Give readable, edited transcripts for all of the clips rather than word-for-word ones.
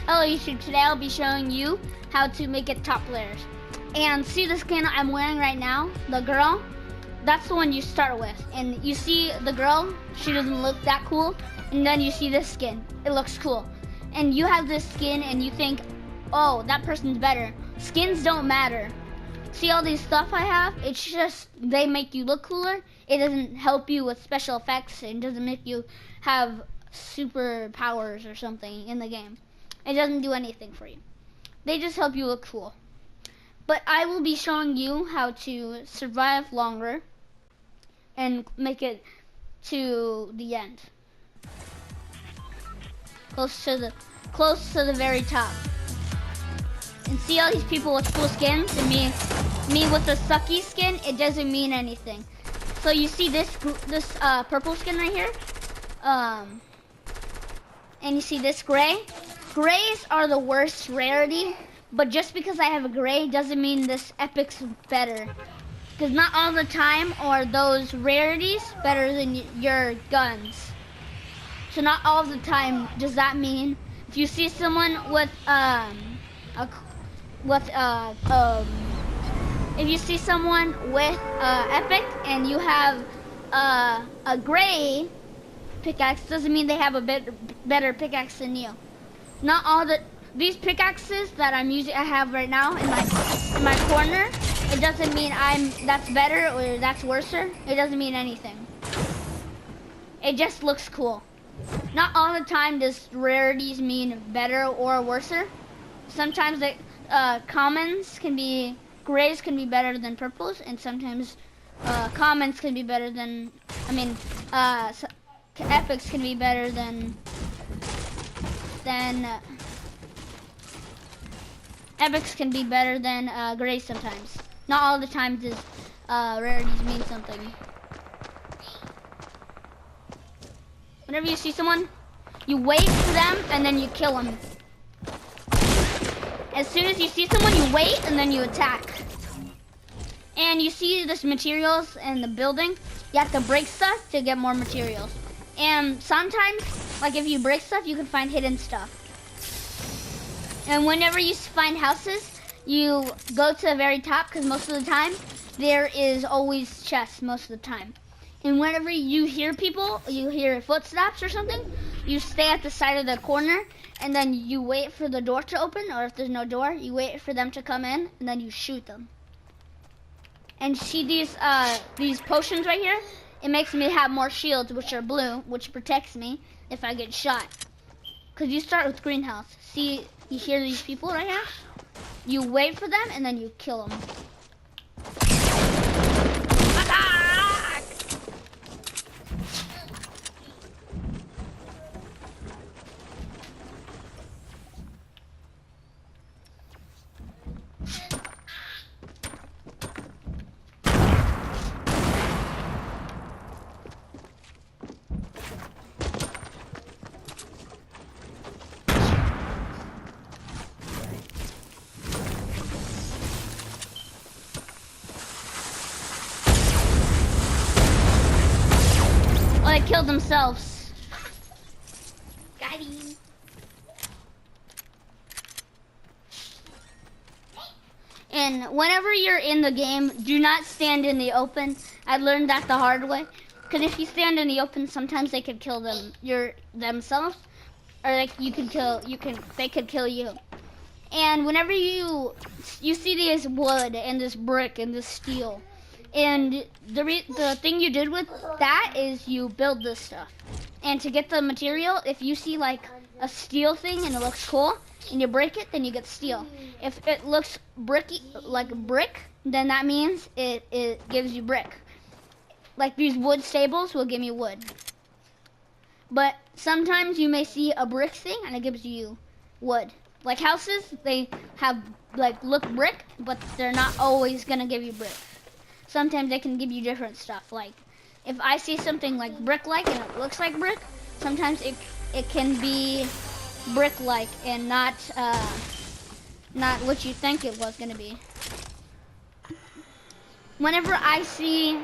Hello YouTube, today I'll be showing you how to make it top layers. And see the skin I'm wearing right now, the girl, that's the one you start with. And you see the girl, she doesn't look that cool, and then you see this skin, it looks cool. And you have this skin and you think, oh, that person's better. Skins don't matter. See all these stuff I have, it's just, they make you look cooler. It doesn't help you with special effects, it doesn't make you have superpowers or something in the game. It doesn't do anything for you. They just help you look cool. But I will be showing you how to survive longer and make it to the end. Close to the very top. And see all these people with cool skins and me with a sucky skin, it doesn't mean anything. So you see this purple skin right here? And you see this gray? Grays are the worst rarity, but just because I have a gray doesn't mean this epic's better. Because not all the time are those rarities better than your guns. So not all the time does that mean if you see someone with if you see someone with epic and you have a gray pickaxe, doesn't mean they have a better pickaxe than you. Not all these pickaxes that I have right now in my corner, it doesn't mean that's better or that's worser. It doesn't mean anything. It just looks cool. Not all the time does rarities mean better or worser. Sometimes commons can be, grays can be better than purples, and sometimes commons can be better than, epics can be better than epics can be better than grays sometimes. Not all the time does rarities mean something. Whenever you see someone, you wait for them and then you kill them. As soon as you see someone, you wait and then you attack. And you see this materials in the building, you have to break stuff to get more materials. And sometimes, like if you break stuff, you can find hidden stuff. And whenever you find houses, you go to the very top, because most of the time, there is always chests most of the time. And whenever you hear people, you hear footsteps or something, you stay at the side of the corner, and then you wait for the door to open, or if there's no door, you wait for them to come in, and then you shoot them. And see these potions right here? It makes me have more shields, which are blue, which protects me if I get shot. Because you start with greenhouse. See, you hear these people right here? You wait for them, and then you kill them. Attack! They killed themselves. Got him. And whenever you're in the game, do not stand in the open. I learned that the hard way. Because if you stand in the open, sometimes they could kill themselves, or they could kill you. And whenever you see this wood and this brick and this steel. And the thing you did with that is you build this stuff. And to get the material, if you see like a steel thing and it looks cool, and you break it, then you get steel. If it looks bricky, like brick, then that means it gives you brick. Like these wood stables will give you wood. But sometimes you may see a brick thing and it gives you wood. Like houses, they have look brick, but they're not always gonna give you brick. Sometimes they can give you different stuff. Like if I see something like brick-like and it looks like brick, sometimes it can be brick-like and not what you think it was gonna be. Whenever I see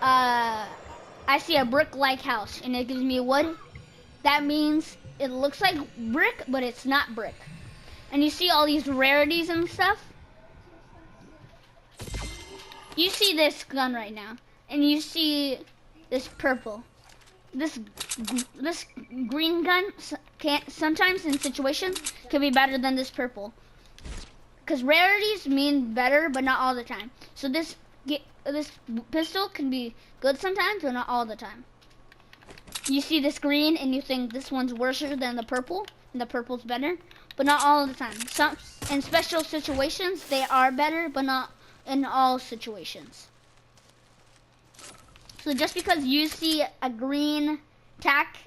a brick-like house and it gives me wood, that means it looks like brick, but it's not brick. and you see all these rarities and stuff. You see this gun right now, and you see this purple. This green gun can't sometimes in situations can be better than this purple. Because rarities mean better, but not all the time. So this pistol can be good sometimes, but not all the time. You see this green and you think this one's worse than the purple, and the purple's better, but not all the time. Some in special situations they are better, but not in all situations. So just because you see a green tack,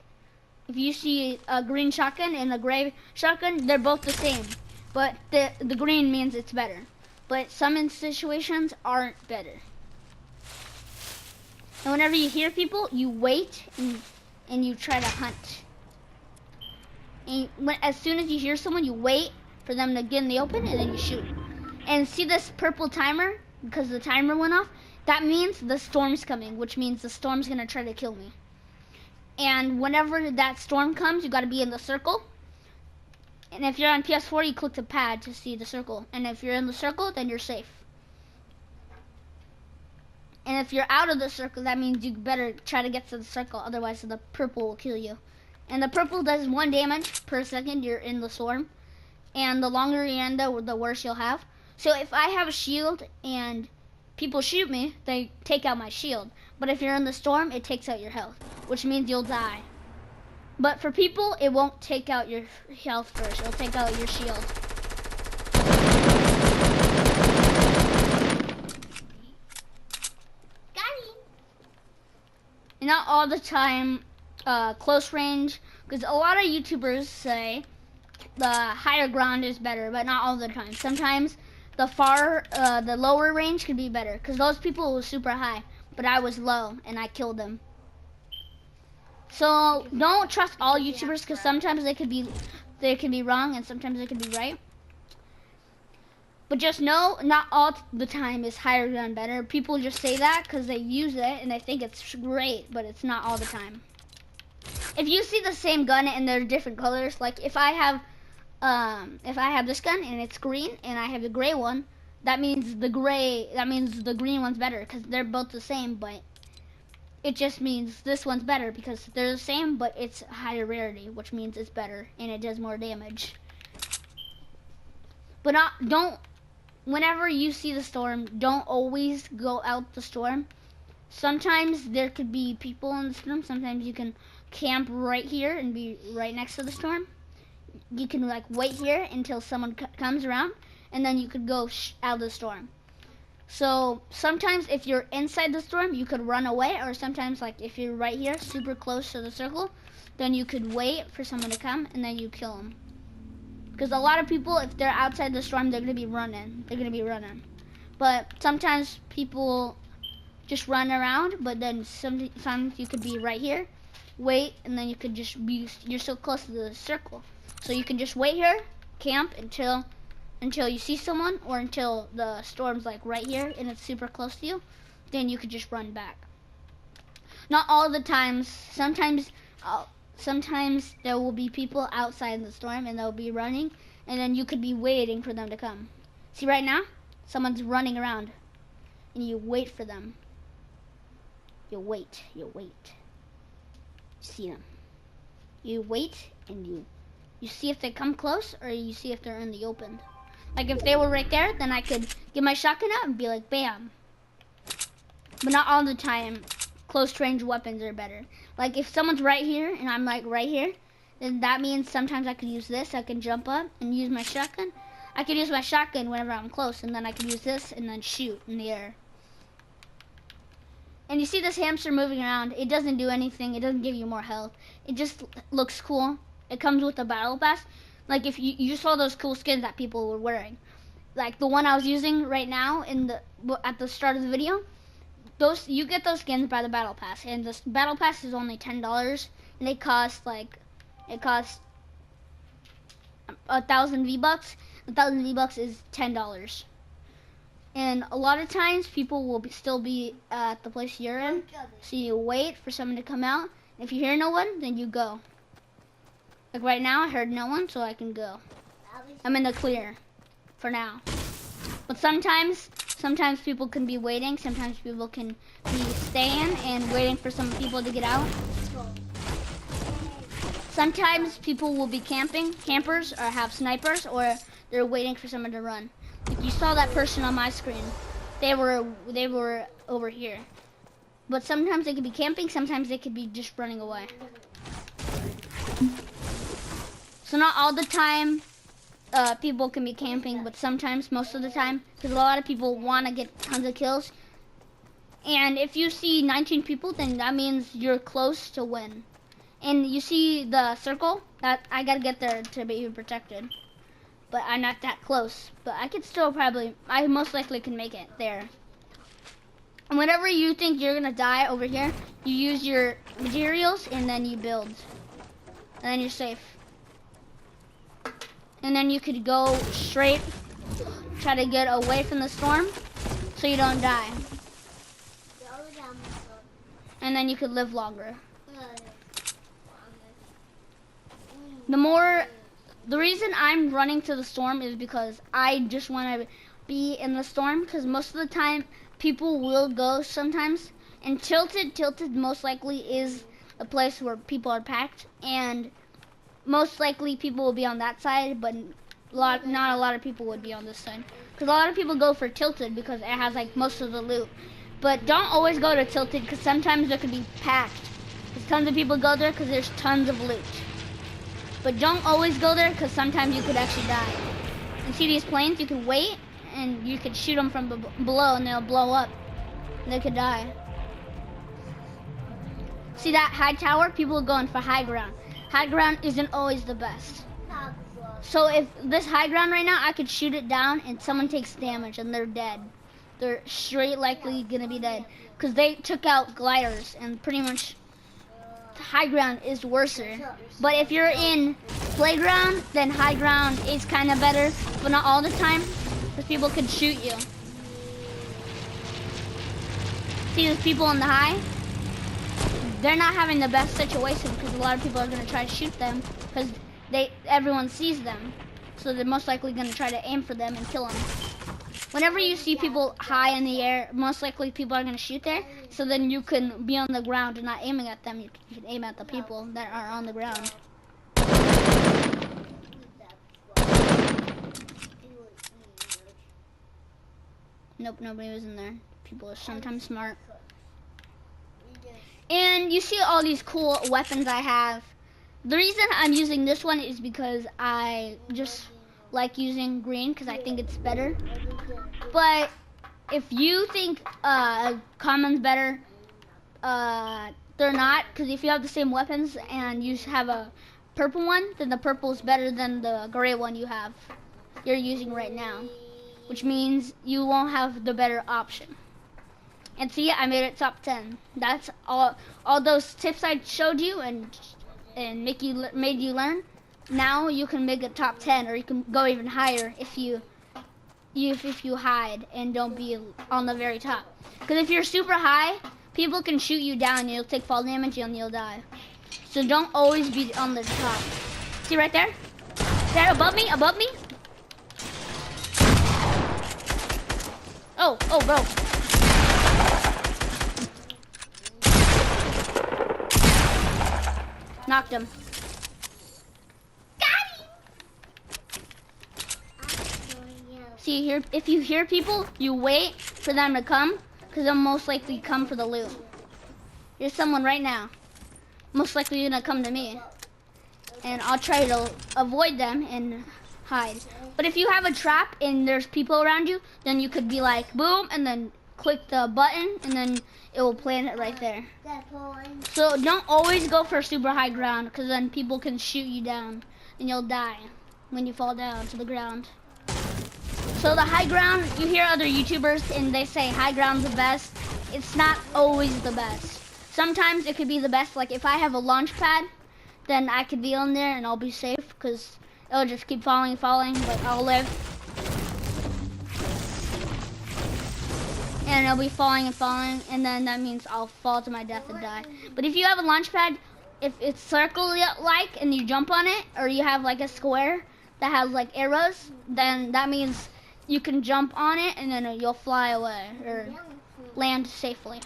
if you see a green shotgun and a gray shotgun, they're both the same. But the green means it's better. But some in situations aren't better. And whenever you hear people, you wait and you try to hunt. And as soon as you hear someone, you wait for them to get in the open and then you shoot. And see this purple timer? Because the timer went off, that means the storm's coming, which means the storm's gonna try to kill me. And whenever that storm comes, you gotta be in the circle. And if you're on PS4, you click the pad to see the circle. And if you're in the circle, then you're safe. And if you're out of the circle, that means you better try to get to the circle, otherwise the purple will kill you. And the purple does 1 damage per second you're in the storm. And the longer you're in, the worse you'll have. So if I have a shield and people shoot me, they take out my shield. But if you're in the storm, it takes out your health, which means you'll die. But for people, it won't take out your health first. It'll take out your shield. And not all the time, close range, because a lot of YouTubers say the higher ground is better, but not all the time. Sometimes the lower range could be better, because those people were super high, but I was low and I killed them. So don't trust all YouTubers, because sometimes they could be wrong and sometimes they could be right. But just know, not all the time is higher ground better. People just say that because they use it and they think it's great, but it's not all the time. If you see the same gun and they're different colors, like if I have this gun and it's green and I have the gray one, that means the green one's better because they're both the same, but it just means this one's better because they're the same, but it's higher rarity, which means it's better and it does more damage. But whenever you see the storm, don't always go out the storm. Sometimes there could be people in the storm. Sometimes you can camp right here and be right next to the storm. You can like wait here until someone comes around, and then you could go out of the storm. So sometimes if you're inside the storm, you could run away, or sometimes like if you're right here, super close to the circle, then you could wait for someone to come and then you kill them. Because a lot of people, if they're outside the storm, they're gonna be running. But sometimes people just run around, but then sometimes you could be right here, wait, and then you could just you're so close to the circle. So you can just wait here, camp until you see someone, or until the storm's like right here and it's super close to you, then you could just run back. Not all the times. Sometimes there will be people outside the storm and they'll be running, and then you could be waiting for them to come. See right now, someone's running around and you wait for them. You wait. See them. You wait and you see if they come close, or you see if they're in the open. Like if they were right there, then I could get my shotgun out and be like, bam. But not all the time. Close range weapons are better. Like if someone's right here and I'm like right here, then that means sometimes I can use this. I can jump up and use my shotgun. I can use my shotgun whenever I'm close, and then I can use this and then shoot in the air. And you see this hamster moving around. It doesn't do anything. It doesn't give you more health. It just looks cool. It comes with a battle pass. Like if you saw those cool skins that people were wearing, like the one I was using right now at the start of the video. You get those skins by the battle pass, and the battle pass is only $10, and it costs 1,000 V-Bucks. 1,000 V-Bucks is $10. And a lot of times people will still be at the place you're in, so you wait for someone to come out. If you hear no one, then you go. Like right now, I heard no one, so I can go. I'm in the clear for now. But sometimes people can be waiting. Sometimes people can be staying and waiting for some people to get out. Sometimes people will be campers, or have snipers, or they're waiting for someone to run. Like you saw that person on my screen. They were over here. But sometimes they could be camping, sometimes they could be just running away. So not all the time people can be camping, but sometimes, most of the time, because a lot of people want to get tons of kills. And if you see 19 people, then that means you're close to win. And you see the circle? That I gotta get there to be protected. But I'm not that close. But I could still I most likely can make it there. And whenever you think you're gonna die over here, you use your materials and then you build. And then you're safe. And then you could go straight, try to get away from the storm so you don't die. And then you could live longer. The reason I'm running to the storm is because I just want to be in the storm, because most of the time people will go sometimes. And Tilted most likely is a place where people are packed, and most likely people will be on that side, but not a lot of people would be on this side. Because a lot of people go for Tilted because it has like most of the loot. But don't always go to Tilted, because sometimes it could be packed. There's tons of people go there because there's tons of loot. But don't always go there, because sometimes you could actually die. And see these planes? You can wait, and you can shoot them from below, and they'll blow up. And they could die. See that high tower? People are going for high ground. High ground isn't always the best. So if this high ground right now, I could shoot it down, and someone takes damage, and they're dead. They're straight likely gonna be dead. Because they took out gliders, and pretty much high ground is worse. But if you're in playground, then high ground is kind of better, but not all the time, because people can shoot you. See those people on the high? They're not having the best situation, because a lot of people are going to try to shoot them, because everyone sees them. So they're most likely going to try to aim for them and kill them. Whenever you see people high in the air, most likely people are going to shoot there. So then you can be on the ground and not aiming at them. You can aim at the people that are on the ground. Nope, nobody was in there. People are sometimes smart. And you see all these cool weapons I have. The reason I'm using this one is because I just like using green, because I think it's better. But if you think common's better, they're not, because if you have the same weapons and you have a purple one, then the purple is better than the gray one you're using right now, which means you won't have the better option. And see, I made it top 10. That's all those tips I showed you and made you learn. Now you can make a top 10, or you can go even higher if you hide and don't be on the very top. Because if you're super high, people can shoot you down and you'll take fall damage and you'll die. So don't always be on the top. See right there? There, above me, above me. Oh, bro. Knocked him. See here, if you hear people, you wait for them to come, because they'll most likely come for the loot. There's someone right now. Most likely gonna come to me. And I'll try to avoid them and hide. But if you have a trap and there's people around you, then you could be like, boom, and then click the button, and then it will plant it right there. So don't always go for super high ground, because then people can shoot you down, and you'll die when you fall down to the ground. So the high ground, you hear other YouTubers and they say high ground's the best. It's not always the best. Sometimes it could be the best. Like if I have a launch pad, then I could be on there and I'll be safe, because it'll just keep falling, but I'll live. And it'll be falling, and then that means I'll fall to my death and die. But if you have a launch pad, if it's circle-like and you jump on it, or you have like a square, that has like arrows, then that means you can jump on it and then you'll fly away or land safely.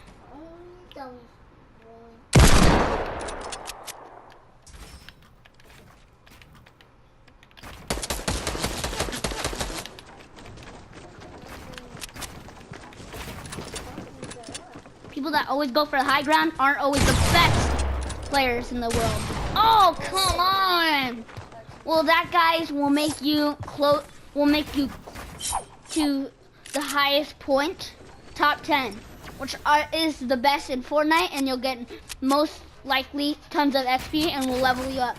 People that always go for the high ground aren't always the best players in the world. Oh, come on! Well, that guys will make you to the highest point, top 10, which is the best in Fortnite, and you'll get most likely tons of XP and will level you up.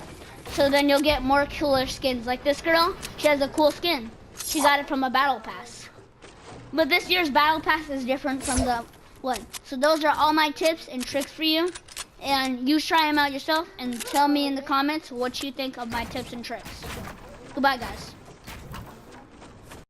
So then you'll get more killer skins. Like this girl, she has a cool skin. She got it from a battle pass. But this year's battle pass is different from the one. So those are all my tips and tricks for you. And you try them out yourself and tell me in the comments what you think of my tips and tricks. Goodbye, guys.